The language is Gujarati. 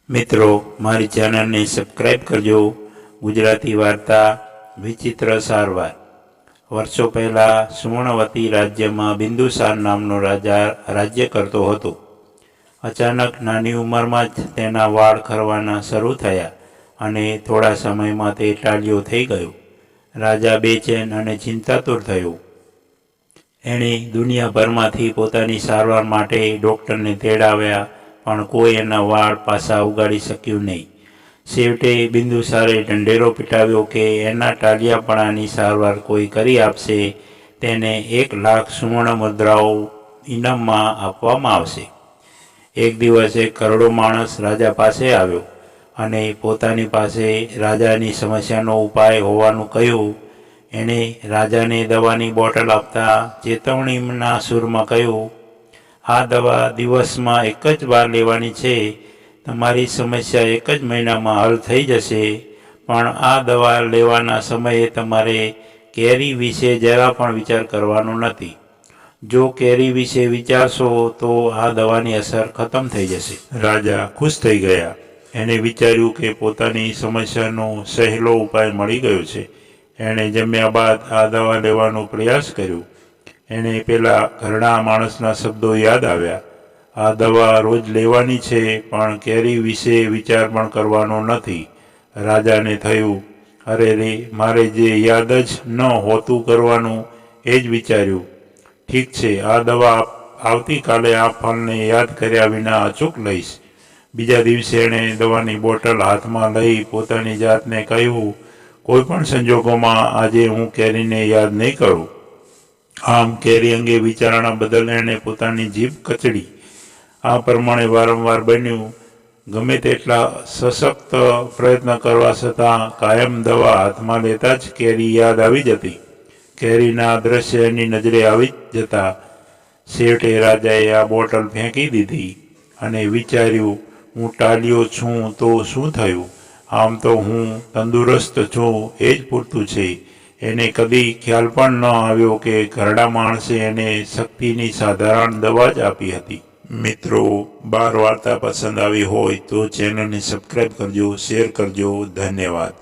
મિત્રો, મારી ચેનલને સબસ્ક્રાઈબ કરજો। ગુજરાતી વાર્તા વિચિત્ર સારવાર। વર્ષો પહેલાં સુવર્ણવતી રાજ્યમાં બિંદુસાર નામનો રાજા રાજ્ય કરતો હતો। અચાનક નાની ઉંમરમાં જ તેના વાળ ખરવાના શરૂ થયા અને થોડા સમયમાં તે ટાઢિયો થઈ ગયો। રાજા બેચેન અને ચિંતાતુર થયો। એણે દુનિયાભરમાંથી પોતાની સારવાર માટે ડૉક્ટરને તેડાવ્યા, પણ કોઈ એના વાળ પાછા ઉગાડી શક્યું નહીં। છેવટે બિંદુસારે ઢંઢેરો પીટાવ્યો કે એના ટાઢિયાપણાની સારવાર કોઈ કરી આપશે તેને 1 લાખ સુવર્ણ મુદ્રાઓ ઇનામમાં આપવામાં આવશે। એક દિવસ એક ઘરડો માણસ રાજા પાસે આવ્યો અને પોતાની પાસે રાજાની સમસ્યાનો ઉપાય હોવાનું કહ્યું। એણે રાજાને દવાની બોટલ આપતા ચેતવણીના સૂરમાં કહ્યું, આ દવા દિવસમાં એક જ વાર લેવાની છે। તમારી સમસ્યા 1 જ મહિનામાં હલ થઈ જશે, પણ આ દવા લેવાના સમયે તમારે કેરી વિશે જરા પણ વિચાર કરવાનો નથી। જો કેરી વિશે વિચારશો તો આ દવાની અસર ખતમ થઈ જશે। રાજા ખુશ થઈ ગયા। એણે વિચાર્યું કે પોતાની સમસ્યાનો સહેલો ઉપાય મળી ગયો છે। એણે જમ્યા બાદ આ દવા લેવાનો પ્રયાસ કર્યો। એણે પેલા ઘરડા માણસના શબ્દો યાદ આવ્યા, આ દવા રોજ લેવાની છે, પણ કેરી વિશે વિચાર પણ કરવાનો નથી। રાજાને થયું, અરે રે, મારે જે યાદ જ ન હોતું કરવાનું એ જ વિચાર્યું। ઠીક છે, આ દવા આવતીકાલે આ ફળને યાદ કર્યા વિના અચૂક લઈશ। બીજા દિવસે એણે દવાની બોટલ હાથમાં લઈ પોતાની જાતને કહ્યું, કોઈ પણ સંજોગોમાં આજે હું કેરીને યાદ નહીં કરું। આમ કેરી અંગે વિચારણા બદલ એણે પોતાની જીભ કચડી। આ પ્રમાણે વારંવાર બન્યું। ગમે તેટલા સશક્ત પ્રયત્ન કરવા છતાં કાયમ દવા હાથમાં લેતા જ કેરી યાદ આવી જતી। કેરીના દ્રશ્ય એની નજરે આવી જ જતા। છેવટે રાજાએ આ બોટલ ફેંકી દીધી અને વિચાર્યું, હું ટાઢિયો છું તો શું થયું? આમ તો હું તંદુરસ્ત છું, એ જ પૂરતું છે। એને કદી ખ્યાલ પણ ન આવ્યો કે ઘરડા માણસે એને શક્તિની સાધારણ દવા જ આપી હતી। મિત્રો, બાળ વાર્તા પસંદ આવી હોય તો ચેનલને સબસ્ક્રાઈબ કરજો, શેર કરજો। ધન્યવાદ।